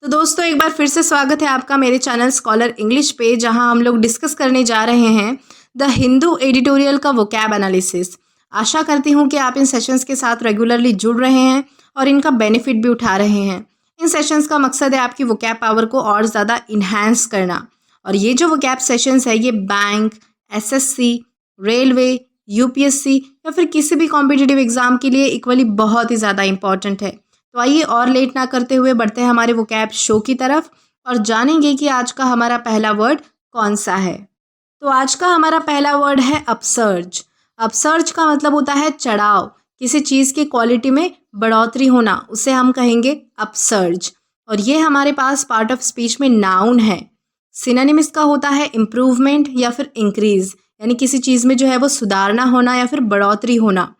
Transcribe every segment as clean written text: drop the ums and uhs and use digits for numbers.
तो दोस्तों एक बार फिर से स्वागत है आपका मेरे चैनल स्कॉलर इंग्लिश पे, जहां हम लोग डिस्कस करने जा रहे हैं द हिंदू एडिटोरियल का वोकैब एनालिसिस। आशा करती हूं कि आप इन सेशंस के साथ रेगुलरली जुड़ रहे हैं और इनका बेनिफिट भी उठा रहे हैं। इन सेशंस का मकसद है आपकी वोकैब पावर को और ज़्यादा इन्हांस करना। और ये जो वोकैब सेशंस है ये बैंक, एसएससी, रेलवे, यूपीएससी या फिर किसी भी कॉम्पिटिटिव एग्जाम के लिए इक्वली बहुत ही ज़्यादा इंपॉर्टेंट है। तो आइए और लेट ना करते हुए बढ़ते हैं हमारे वोकैब शो की तरफ और जानेंगे कि आज का हमारा पहला वर्ड कौन सा है। तो आज का हमारा पहला वर्ड है अपसर्ज। अपसर्ज का मतलब होता है चढ़ाव, किसी चीज़ की क्वालिटी में बढ़ोतरी होना, उसे हम कहेंगे अपसर्ज। और ये हमारे पास पार्ट ऑफ स्पीच में नाउन है। सिनोनिम इसका होता है इम्प्रूवमेंट या फिर इंक्रीज, यानी किसी चीज़ में जो है वो सुधारना होना या फिर बढ़ोतरी होना।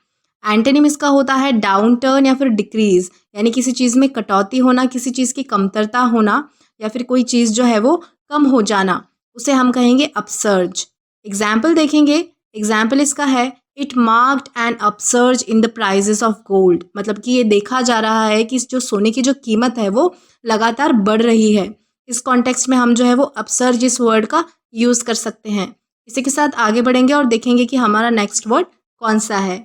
एंटोनिम इसका होता है डाउन टर्न या फिर डिक्रीज, यानी किसी चीज़ में कटौती होना, किसी चीज़ की कमतरता होना या फिर कोई चीज़ जो है वो कम हो जाना, उसे हम कहेंगे अपसर्ज। एग्जाम्पल देखेंगे, एग्जाम्पल इसका है it marked an upsurge in the prices of gold, मतलब कि ये देखा जा रहा है कि जो सोने की जो कीमत है वो लगातार बढ़ रही है। इस कॉन्टेक्स्ट में हम जो है वो अपसर्ज इस वर्ड का यूज़ कर सकते हैं। इसी के साथ आगे बढ़ेंगे और देखेंगे कि हमारा नेक्स्ट वर्ड कौन सा है।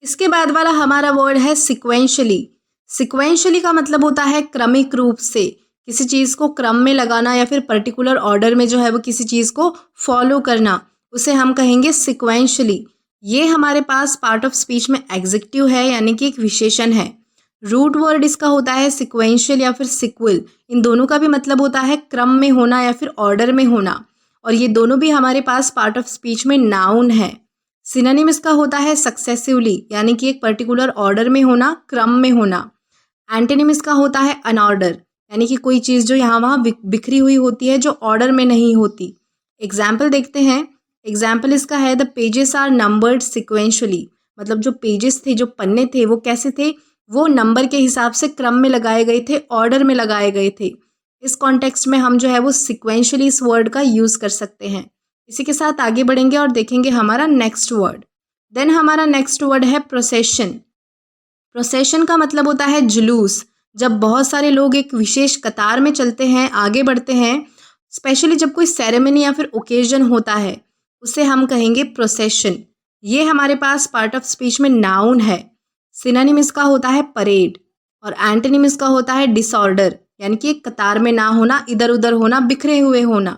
इसके बाद वाला हमारा वर्ड है सिक्वेंशली। सिक्वेंशली का मतलब होता है क्रमिक रूप से, किसी चीज़ को क्रम में लगाना या फिर पर्टिकुलर ऑर्डर में जो है वो किसी चीज़ को फॉलो करना, उसे हम कहेंगे सिक्वेंशली। ये हमारे पास पार्ट ऑफ स्पीच में एग्जेक्टिव है, यानी कि एक विशेषण है। रूट वर्ड इसका होता है सिक्वेंशियल या फिर सिक्वल। इन दोनों का भी मतलब होता है क्रम में होना या फिर ऑर्डर में होना, और ये दोनों भी हमारे पास पार्ट ऑफ स्पीच में नाउन है। सिनोनिम इसका होता है सक्सेसिवली, यानी कि एक पर्टिकुलर ऑर्डर में होना, क्रम में होना। एंटोनिम इसका होता है अनऑर्डर, यानी कि कोई चीज़ जो यहाँ वहाँ बिखरी हुई होती है, जो ऑर्डर में नहीं होती। एग्जाम्पल देखते हैं, एग्जाम्पल इसका है the pages are numbered sequentially, मतलब जो पेजेस थे, जो पन्ने थे, वो कैसे थे, वो नंबर के हिसाब से क्रम में लगाए गए थे, ऑर्डर में लगाए गए थे। इस कॉन्टेक्स्ट में हम जो है वो सिक्वेंशली इस वर्ड का यूज़ कर सकते हैं। इसी के साथ आगे बढ़ेंगे और देखेंगे हमारा नेक्स्ट वर्ड। देन हमारा नेक्स्ट वर्ड है प्रोसेशन। प्रोसेशन का मतलब होता है जुलूस। जब बहुत सारे लोग एक विशेष कतार में चलते हैं, आगे बढ़ते हैं, स्पेशली जब कोई सेरेमनी या फिर ओकेजन होता है, उसे हम कहेंगे प्रोसेशन। ये हमारे पास पार्ट ऑफ स्पीच में नाउन है। सिनोनिम इसका होता है परेड और एंटोनिम इसका होता है डिसऑर्डर, यानी कि एक कतार में ना होना, इधर उधर होना, बिखरे हुए होना।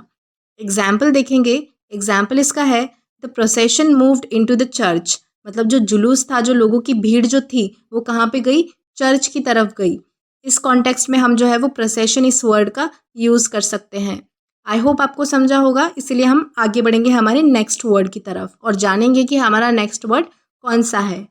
एग्जाम्पल देखेंगे, एग्जाम्पल इसका है the procession moved into the church, मतलब जो जुलूस था, जो लोगों की भीड़ जो थी, वो कहाँ पे गई, चर्च की तरफ गई। इस कॉन्टेक्स्ट में हम जो है वो प्रोसेशन इस वर्ड का यूज़ कर सकते हैं। आई होप आपको समझा होगा, इसलिए हम आगे बढ़ेंगे हमारे नेक्स्ट वर्ड की तरफ और जानेंगे कि हमारा नेक्स्ट वर्ड कौन सा है।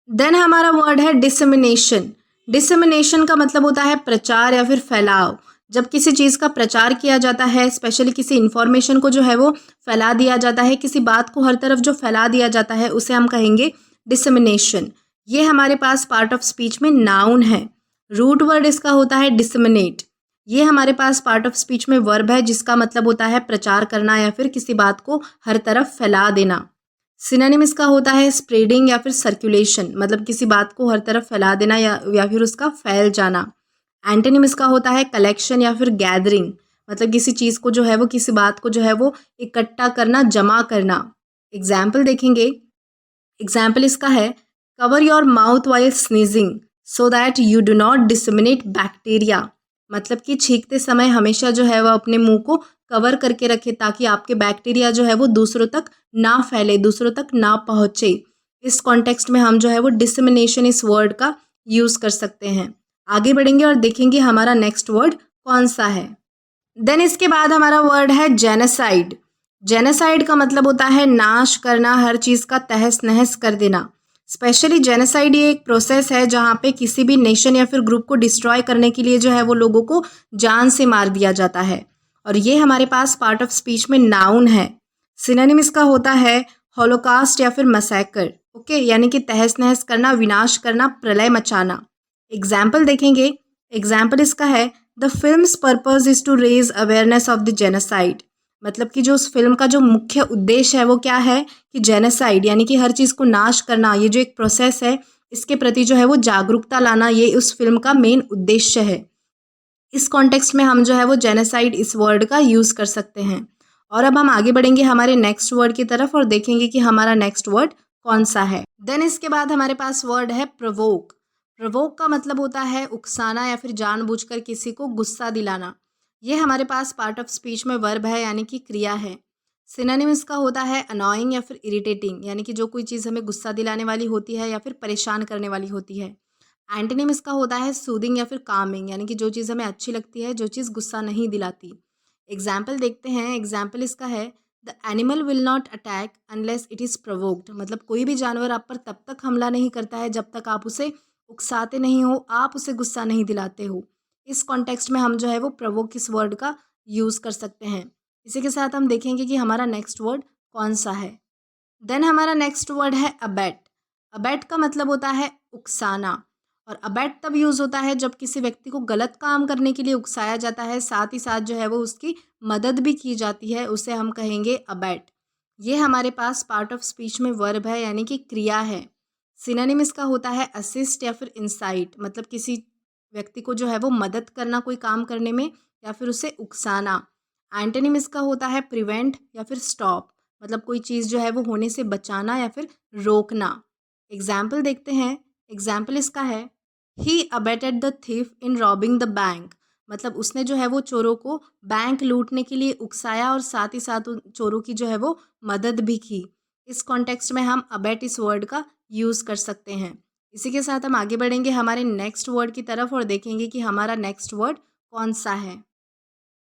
देन हमारा वर्ड है डिसेमिनेशन। डिसेमिनेशन का मतलब होता है प्रचार या फिर फैलाव। जब किसी चीज़ का प्रचार किया जाता है, स्पेशली किसी इन्फॉर्मेशन को जो है वो फैला दिया जाता है, किसी बात को हर तरफ जो फैला दिया जाता है, उसे हम कहेंगे डिसेमिनेशन। ये हमारे पास पार्ट ऑफ स्पीच में नाउन है। रूट वर्ड इसका होता है डिसेमिनेट। ये हमारे पास पार्ट ऑफ स्पीच में वर्ब है, जिसका मतलब होता है प्रचार करना या फिर किसी बात को हर तरफ फैला देना। सिनोनिम इसका होता है स्प्रेडिंग या फिर सर्कुलेशन, मतलब किसी बात को हर तरफ फैला देना या फिर उसका फैल जाना। एंटोनिम इसका होता है कलेक्शन या फिर गैदरिंग, मतलब किसी चीज़ को जो है वो, किसी बात को जो है वो इकट्ठा करना, जमा करना। एग्जाम्पल देखेंगे, एग्जाम्पल इसका है cover your mouth while sneezing so that you do not disseminate bacteria, मतलब कि छींकते समय हमेशा जो है वह अपने मुंह को कवर करके रखे, ताकि आपके बैक्टीरिया जो है वो दूसरों तक ना फैले, दूसरों तक ना पहुँचे। इस कॉन्टेक्स्ट में हम जो है वो डिसेमिनेशन इस वर्ड का यूज़ कर सकते हैं। आगे बढ़ेंगे और देखेंगे हमारा नेक्स्ट वर्ड कौन सा है। देन इसके बाद हमारा वर्ड है जेनोसाइड। जेनोसाइड का मतलब होता है नाश करना, हर चीज़ का तहस नहस कर देना। स्पेशली जेनोसाइड ये एक प्रोसेस है जहाँ पे किसी भी नेशन या फिर ग्रुप को डिस्ट्रॉय करने के लिए जो है वो लोगों को जान से मार दिया जाता है, और ये हमारे पास पार्ट ऑफ स्पीच में नाउन है। सिनोनिम इसका होता है हॉलोकास्ट या फिर मैसेकर, ओके, यानी कि तहस नहस करना, विनाश करना, प्रलय मचाना। एग्जाम्पल देखेंगे, एग्जाम्पल इसका है the film's purpose is to raise awareness of the genocide, मतलब कि जो उस फिल्म का जो मुख्य उद्देश्य है वो क्या है कि जेनोसाइड, यानी कि हर चीज़ को नाश करना, ये जो एक प्रोसेस है, इसके प्रति जो है वो जागरूकता लाना, ये उस फिल्म का मेन उद्देश्य है। इस कॉन्टेक्स्ट में हम जो है वो जेनोसाइड इस वर्ड का यूज़ कर सकते हैं। और अब हम आगे बढ़ेंगे हमारे नेक्स्ट वर्ड की तरफ और देखेंगे कि हमारा नेक्स्ट वर्ड कौन सा है। देन इसके बाद हमारे पास वर्ड है प्रोवोक। प्रोवोक का मतलब होता है उकसाना या फिर जानबूझकर किसी को गुस्सा दिलाना। ये हमारे पास पार्ट ऑफ स्पीच में वर्ब है यानी कि क्रिया है। सिनोनिम इसका होता है अनॉइंग या फिर इरिटेटिंग, यानी कि जो कोई चीज़ हमें गुस्सा दिलाने वाली होती है या फिर परेशान करने वाली होती है। एंटोनिम इसका होता है सूदिंग या फिर कामिंग, यानी कि जो चीज़ हमें अच्छी लगती है, जो चीज़ गुस्सा नहीं दिलाती। एग्जाम्पल देखते हैं। एग्जाम्पल इसका है the animal will not attack unless it is provoked. मतलब कोई भी जानवर आप पर तब तक हमला नहीं करता है जब तक आप उसे उकसाते नहीं हो, आप उसे गुस्सा नहीं दिलाते हो। इस कॉन्टेक्स्ट में हम जो है वो प्रोवोक इस वर्ड का यूज़ कर सकते हैं। इसी के साथ हम देखेंगे कि हमारा नेक्स्ट वर्ड कौन सा है। देन हमारा नेक्स्ट वर्ड है अबेट। अबेट का मतलब होता है उकसाना। और अबेट तब यूज़ होता है जब किसी व्यक्ति को गलत काम करने के लिए उकसाया जाता है, साथ ही साथ जो है वो उसकी मदद भी की जाती है, उसे हम कहेंगे अबेट। ये हमारे पास पार्ट ऑफ स्पीच में वर्ब है यानी कि क्रिया है। सिनोनिम इसका होता है असिस्ट या फिर इंसाइट, मतलब किसी व्यक्ति को जो है वो मदद करना कोई काम करने में या फिर उसे उकसाना। एंटोनिम इसका होता है प्रिवेंट या फिर स्टॉप, मतलब कोई चीज़ जो है वो होने से बचाना या फिर रोकना। एग्जाम्पल देखते हैं। एग्जाम्पल इसका है he abetted the thief in robbing the bank. मतलब उसने जो है वो चोरों को बैंक लूटने के लिए उकसाया और साथ ही साथ उन चोरों की जो है वो मदद भी की। इस कॉन्टेक्स्ट में हम अबेट इस वर्ड का यूज़ कर सकते हैं। इसी के साथ हम आगे बढ़ेंगे हमारे नेक्स्ट वर्ड की तरफ और देखेंगे कि हमारा नेक्स्ट वर्ड कौन सा है।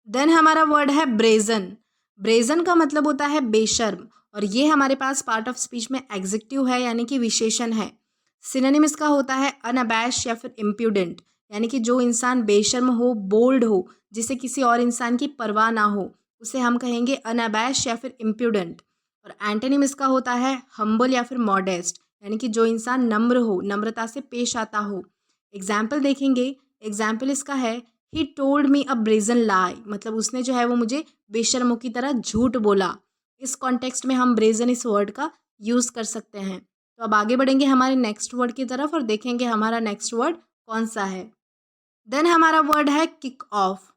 देन हमारा वर्ड है ब्रेजन। ब्रेजन का मतलब होता है बेशर्म और ये हमारे पास पार्ट ऑफ स्पीच में एग्जेक्टिव है यानी कि विशेषण है। सिनोनिम इसका होता है अनअबैश या फिर इम्प्यूडेंट, यानी कि जो इंसान बेशर्म हो, बोल्ड हो, जिसे किसी और इंसान की परवाह ना हो, उसे हम कहेंगे अनअबैश या फिर इम्प्यूडेंट। और एंटोनिम इसका होता है हम्बल या फिर मॉडेस्ट, यानी कि जो इंसान नम्र हो, नम्रता से पेश आता हो। एग्जाम्पल देखेंगे। एग्जाम्पल इसका है he told me a brazen लाई, मतलब उसने जो है वो मुझे बेशर्मों की तरह झूठ बोला। इस कॉन्टेक्स्ट में हम ब्रेजन इस वर्ड का यूज़ कर सकते हैं। तो अब आगे बढ़ेंगे हमारे नेक्स्ट वर्ड की तरफ और देखेंगे हमारा नेक्स्ट वर्ड कौन सा है। देन हमारा वर्ड है किक ऑफ।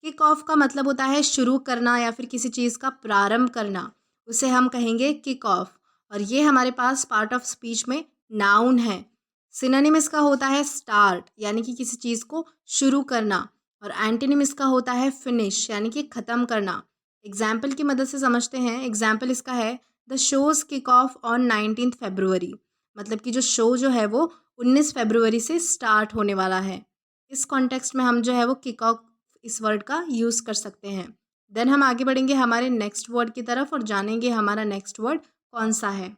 किक ऑफ का मतलब होता है शुरू करना या फिर किसी चीज़ का प्रारंभ करना, उसे हम कहेंगे किक ऑफ। और ये हमारे पास पार्ट ऑफ स्पीच में नाउन है। सिनोनिम इसका होता है स्टार्ट, यानी कि किसी चीज़ को शुरू करना। और एंटोनिम इसका होता है फिनिश, यानी कि ख़त्म करना। एग्जाम्पल की मदद से समझते हैं। एग्जाम्पल इसका है the shows kick off on 19 फरवरी, मतलब कि जो शो जो है वो 19 फरवरी से स्टार्ट होने वाला है। इस कॉन्टेक्स्ट में हम जो है वो किक ऑफ इस वर्ड का यूज़ कर सकते हैं। देन हम आगे बढ़ेंगे हमारे नेक्स्ट वर्ड की तरफ और जानेंगे हमारा नेक्स्ट वर्ड कौन सा है।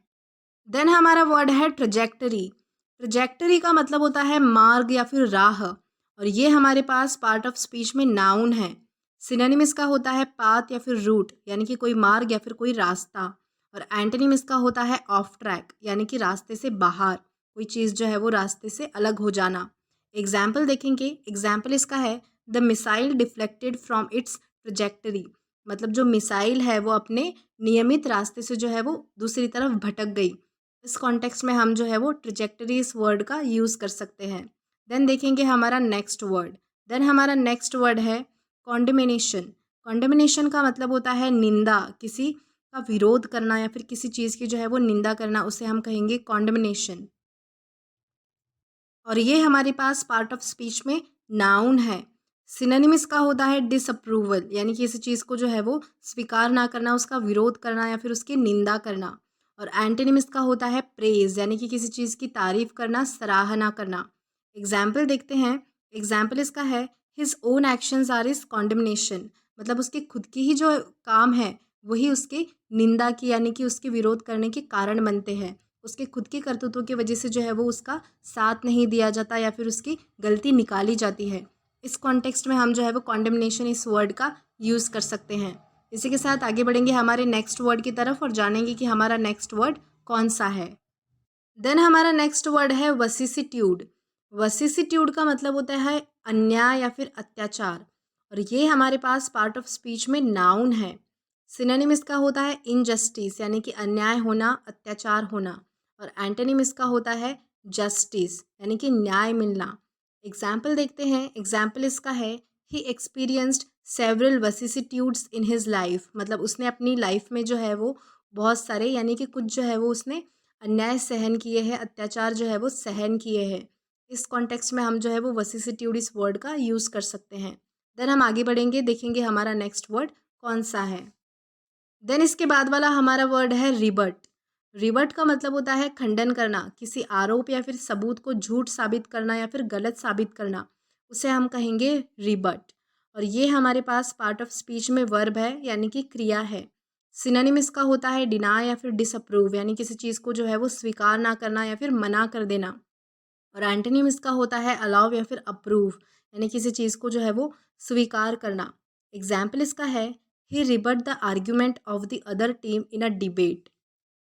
देन हमारा वर्ड है ट्रजेक्टरी। ट्रजेक्टरी का मतलब होता है मार्ग या फिर राह और ये हमारे पास पार्ट ऑफ स्पीच में नाउन है। सिनोनिम इसका होता है पाथ या फिर रूट, यानी कि कोई मार्ग या फिर कोई रास्ता। और एंटोनिम इसका होता है ऑफ ट्रैक, यानी कि रास्ते से बाहर, कोई चीज़ जो है वो रास्ते से अलग हो जाना। एग्जाम्पल देखेंगे। एग्जाम्पल इसका है the missile deflected from its trajectory, मतलब जो मिसाइल है वो अपने नियमित रास्ते से जो है वो दूसरी तरफ भटक गई। इस कॉन्टेक्स्ट में हम जो है वो ट्रजेक्टरी इस वर्ड का यूज़ कर सकते हैं। देन देखेंगे हमारा नेक्स्ट वर्ड। देन हमारा नेक्स्ट वर्ड है कॉन्डमिनेशन। कॉन्डमिनेशन का मतलब होता है निंदा, किसी का विरोध करना या फिर किसी चीज़ की जो है वो निंदा करना, उसे हम कहेंगे कॉन्डमिनेशन। और ये हमारे पास पार्ट ऑफ स्पीच में नाउन है। सिनोनिम इसका होता है डिसअप्रूवल, यानी कि किसी चीज़ को जो है वो स्वीकार ना करना, उसका विरोध करना या फिर उसकी निंदा करना। और एंटोनिम इसका होता है प्रेज, यानी कि किसी चीज़ की तारीफ करना, सराहना करना। एग्जाम्पल देखते हैं। एग्जाम्पल इसका है his own actions are is condemnation, मतलब उसके खुद की ही जो काम है वही उसकी निंदा की, यानी कि उसके विरोध करने के कारण बनते हैं। उसके खुद की करतूतों की वजह से जो है वो उसका साथ नहीं दिया जाता या फिर उसकी गलती निकाली जाती है। इस कॉन्टेक्स्ट में हम जो है वो कॉन्डमनेशन इस वर्ड का यूज़ कर सकते हैं। इसी के साथ आगे बढ़ेंगे हमारे नेक्स्ट वर्ड की तरफ और जानेंगे कि हमारा नेक्स्ट वर्ड कौन सा है। देन हमारा नेक्स्ट वर्ड है वसिसिट्यूड। वसिसिट्यूड का मतलब होता है अन्याय या फिर अत्याचार और ये हमारे पास पार्ट ऑफ स्पीच में नाउन है। सिनोनिम इसका होता है इनजस्टिस, यानी कि अन्याय होना, अत्याचार होना। और एंटोनिम इसका होता है जस्टिस, यानी कि न्याय मिलना। एग्जाम्पल देखते हैं। एग्जाम्पल इसका है he experienced several vicissitudes in his life, मतलब उसने अपनी लाइफ में जो है वो बहुत सारे यानी कि कुछ जो है वो उसने अन्याय सहन किए हैं, अत्याचार जो है वो सहन किए हैं। इस कॉन्टेक्स्ट में हम जो है वो विसिसिट्यूड इस वर्ड का यूज़ कर सकते हैं। देन हम आगे बढ़ेंगे, देखेंगे हमारा नेक्स्ट वर्ड कौन सा है। देन इसके बाद वाला हमारा वर्ड है रिबट। रिबट का मतलब होता है खंडन करना, किसी आरोप या फिर सबूत को झूठ साबित करना या फिर गलत साबित करना, उसे हम कहेंगे रिबट। और ये हमारे पास पार्ट ऑफ स्पीच में वर्ब है यानी कि क्रिया है। सिनोनिम इसका होता है डिनाई या फिर डिसअप्रूव, यानी किसी चीज़ को जो है वो स्वीकार ना करना या फिर मना कर देना। और एंटोनिम इसका होता है अलाउ या फिर अप्रूव, यानी किसी चीज़ को जो है वो स्वीकार करना। एग्जाम्पल इसका है he rebut the argument of the other team in a debate,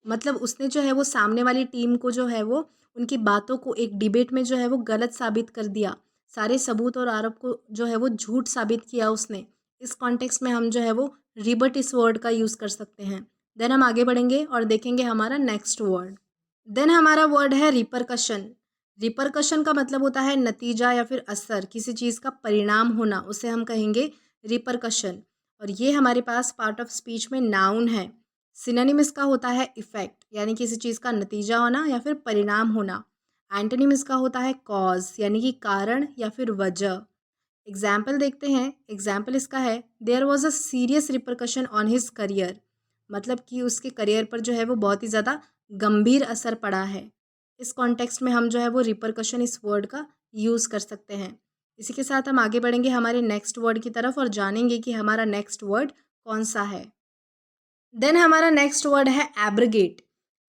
मतलब उसने जो है वो सामने वाली टीम को जो है वो उनकी बातों को एक डिबेट में जो है वो गलत साबित कर दिया, सारे सबूत और आरोप को जो है वो झूठ साबित किया उसने। इस कॉन्टेक्स्ट में हम जो है वो रिबट इस वर्ड का यूज़ कर सकते हैं। देन हम आगे बढ़ेंगे और देखेंगे हमारा नेक्स्ट वर्ड। देन हमारा वर्ड है रिपरकशन। रिपरकशन का मतलब होता है नतीजा या फिर असर, किसी चीज़ का परिणाम होना, उसे हम कहेंगे रिपरकशन। और ये हमारे पास पार्ट ऑफ स्पीच में नाउन है। सिनोनिम इसका होता है इफेक्ट, यानी किसी चीज़ का नतीजा होना या फिर परिणाम होना। एंटोनिम इसका होता है कॉज, यानी कि कारण या फिर वजह। एग्जाम्पल देखते हैं, एग्जाम्पल इसका है there was a serious repercussion on his career, मतलब कि उसके करियर पर जो है वो बहुत ही ज़्यादा गंभीर असर पड़ा है। इस कॉन्टेक्स्ट में हम जो है वो रिपरकशन इस वर्ड का यूज़ कर सकते हैं। इसी के साथ हम आगे बढ़ेंगे हमारे नेक्स्ट वर्ड की तरफ और जानेंगे कि हमारा नेक्स्ट वर्ड कौन सा है। देन हमारा नेक्स्ट वर्ड है एब्रिगेट।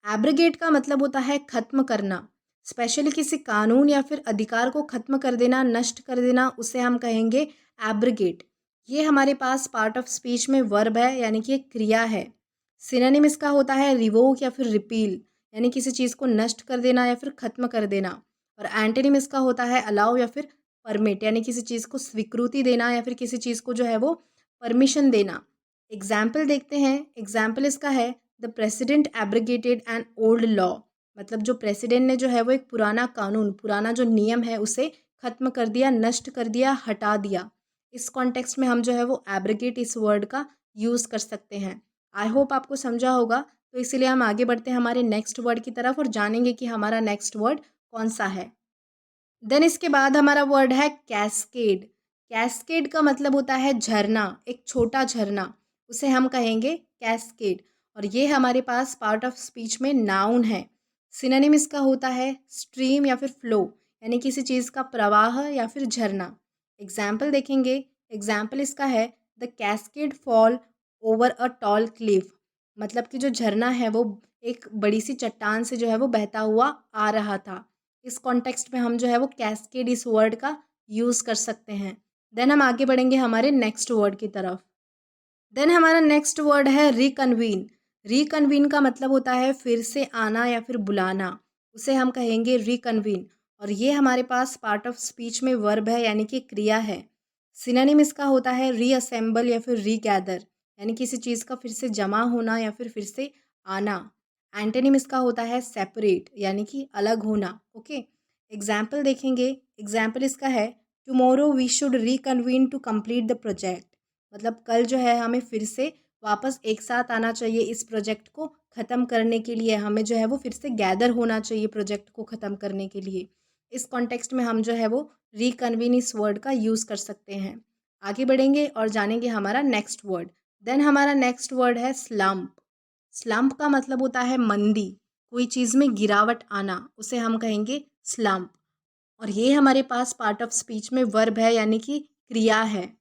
एब्रिगेट का मतलब होता है खत्म करना, स्पेशली किसी कानून या फिर अधिकार को खत्म कर देना, नष्ट कर देना, उसे हम कहेंगे एब्रिगेट। ये हमारे पास पार्ट ऑफ स्पीच में वर्ब है यानी कि एक क्रिया है। सिनोनिम इसका होता है रिवोक या फिर रिपील, यानी किसी चीज़ को नष्ट कर देना या फिर खत्म कर देना। और एंटोनिम इसका होता है अलाउ या फिर परमिट, यानी किसी चीज़ को स्वीकृति देना या फिर किसी चीज़ को जो है वो परमिशन देना। एग्जाम्पल देखते हैं, एग्जाम्पल इसका है the president abrogated an old law, मतलब जो प्रेसिडेंट ने जो है वो एक पुराना कानून, पुराना जो नियम है उसे खत्म कर दिया, नष्ट कर दिया, हटा दिया। इस कॉन्टेक्स्ट में हम जो है वो एब्रिगेट इस वर्ड का यूज़ कर सकते हैं। आई होप आपको समझा होगा, तो इसीलिए हम आगे बढ़ते हैं हमारे नेक्स्ट वर्ड की तरफ और जानेंगे कि हमारा नेक्स्ट वर्ड कौन सा है। देन इसके बाद हमारा वर्ड है कैस्केड। कैस्केड का मतलब होता है झरना, एक छोटा झरना, उसे हम कहेंगे कैस्केड। और ये हमारे पास पार्ट ऑफ स्पीच में नाउन है। सिनोनिम इसका होता है स्ट्रीम या फिर फ्लो, यानी किसी चीज़ का प्रवाह या फिर झरना। एग्जाम्पल देखेंगे, एग्जाम्पल इसका है the cascade fall over a tall Cliff, मतलब कि जो झरना है वो एक बड़ी सी चट्टान से जो है वो बहता हुआ आ रहा था। इस कॉन्टेक्स्ट में हम जो है वो कैस्केड इस वर्ड का यूज़ कर सकते हैं। देन हम आगे बढ़ेंगे हमारे नेक्स्ट वर्ड की तरफ। देन हमारा नेक्स्ट वर्ड है रिकन्वीन। रिकन्वीन का मतलब होता है फिर से आना या फिर बुलाना, उसे हम कहेंगे रिकन्वीन। और ये हमारे पास पार्ट ऑफ स्पीच में वर्ब है यानी कि क्रिया है। सिनोनिम इसका होता है रीअसेंबल या फिर रीगैदर, यानी किसी चीज़ का फिर से जमा होना या फिर से आना। एंटोनिम इसका होता है सेपरेट, यानी कि अलग होना। ओके, एग्जाम्पल देखेंगे, एग्जाम्पल इसका है tomorrow we should reconvene to complete the project, मतलब कल जो है हमें फिर से वापस एक साथ आना चाहिए इस प्रोजेक्ट को ख़त्म करने के लिए, हमें जो है वो फिर से गैदर होना चाहिए प्रोजेक्ट को ख़त्म करने के लिए। इस कॉन्टेक्स्ट में हम जो है वो रिकन्वीन इस वर्ड का यूज़ कर सकते हैं। आगे बढ़ेंगे और जानेंगे हमारा नेक्स्ट वर्ड। देन हमारा नेक्स्ट वर्ड है स्लम्प। स्लम्प का मतलब होता है मंदी, कोई चीज़ में गिरावट आना, उसे हम कहेंगे स्लम्प। और ये हमारे पास पार्ट ऑफ स्पीच में वर्ब है यानी कि क्रिया है।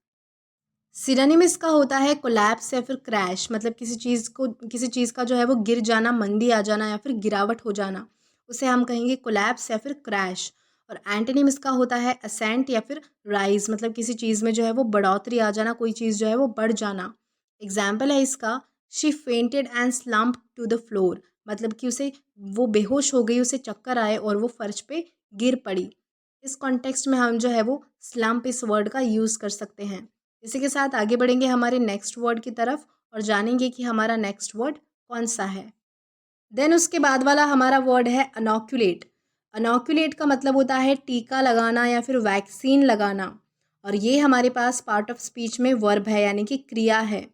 सिनोनिम इसका होता है कोलैप्स या फिर क्रैश, मतलब किसी चीज़ का जो है वो गिर जाना, मंदी आ जाना या फिर गिरावट हो जाना, उसे हम कहेंगे कोलैप्स या फिर क्रैश। और एंटोनिम इसका होता है असेंट या फिर राइज, मतलब किसी चीज़ में जो है वो बढ़ोतरी आ जाना, कोई चीज़ जो है वो बढ़ जाना। एग्जाम्पल है इसका she fainted and slump to the floor, मतलब कि उसे वो बेहोश हो गई, उसे चक्कर आए और वो फर्श पे गिर पड़ी। इस कॉन्टेक्स्ट में हम जो है वो स्लम्प इस वर्ड का यूज़ कर सकते हैं। इसी के साथ आगे बढ़ेंगे हमारे नेक्स्ट वर्ड की तरफ और जानेंगे कि हमारा नेक्स्ट वर्ड कौन सा है। देन उसके बाद वाला हमारा वर्ड है अनोक्यूलेट। अनोक्यूलेट का मतलब होता है टीका लगाना या फिर वैक्सीन लगाना। और ये हमारे पास पार्ट ऑफ स्पीच में वर्ब है यानी कि क्रिया है।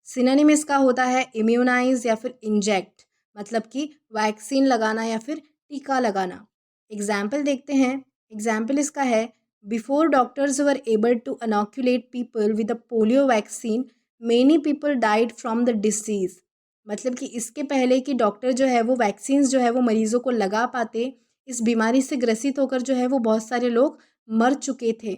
सिनोनिम इसका होता है इम्यूनाइज या फिर इंजेक्ट, मतलब कि वैक्सीन लगाना या फिर टीका लगाना। एग्जाम्पल देखते हैं। एग्जाम्पल इसका है before doctors were able to inoculate people with a polio vaccine many people died from the disease. मतलब कि इसके पहले कि डॉक्टर जो है वो वैक्सीन्स जो है वो मरीज़ों को लगा पाते, इस बीमारी से ग्रसित होकर जो है वो बहुत सारे लोग मर चुके थे।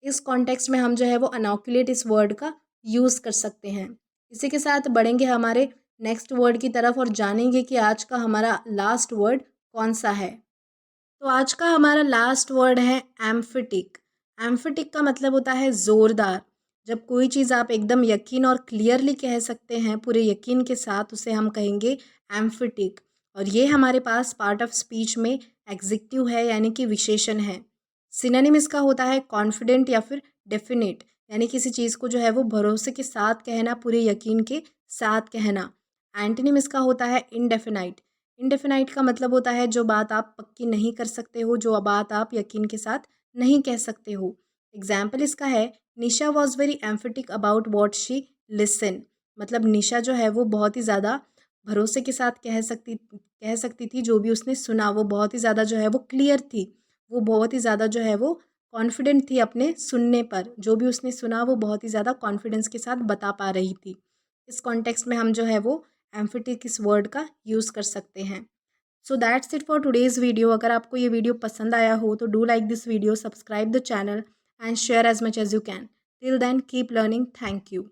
इस कॉन्टेक्स्ट में हम जो है वो अनॉक्यूलेट इस वर्ड का यूज़ कर सकते हैं। इसी के साथ बढ़ेंगे हमारे नेक्स्ट वर्ड की तरफ और जानेंगे कि आज का हमारा लास्ट वर्ड कौन सा है। तो आज का हमारा लास्ट वर्ड है एम्फेटिक। एम्फेटिक का मतलब होता है ज़ोरदार। जब कोई चीज़ आप एकदम यकीन और क्लियरली कह सकते हैं, पूरे यकीन के साथ, उसे हम कहेंगे एम्फेटिक। और ये हमारे पास पार्ट ऑफ स्पीच में एग्जेक्टिव है यानी कि विशेषण है। सिनोनिम इसका होता है कॉन्फिडेंट या फिर डेफिनेट, यानी किसी चीज़ को जो है वो भरोसे के साथ कहना, पूरे यकीन के साथ कहना। एंटोनिम इसका होता है इनडेफिनाइट। इनडेफिनाइट का मतलब होता है जो बात आप पक्की नहीं कर सकते हो, जो बात आप यकीन के साथ नहीं कह सकते हो। एग्जाम्पल इसका है Nisha was very emphatic about what she listen. मतलब निशा जो है वो बहुत ही ज़्यादा भरोसे के साथ कह सकती थी जो भी उसने सुना, वो बहुत ही ज़्यादा जो है वो क्लियर थी, वो बहुत ही ज़्यादा जो है वो कॉन्फिडेंट थी अपने सुनने पर। जो भी उसने सुना वो बहुत ही ज़्यादा कॉन्फिडेंस के साथ बता पा रही थी। इस कॉन्टेक्स्ट में हम जो है वो एम्फेटिक इस वर्ड का यूज़ कर सकते हैं। So that's it for today's video. अगर आपको ये वीडियो पसंद आया हो तो do like this video, subscribe the channel and share as much as you can. Till then keep learning. Thank you.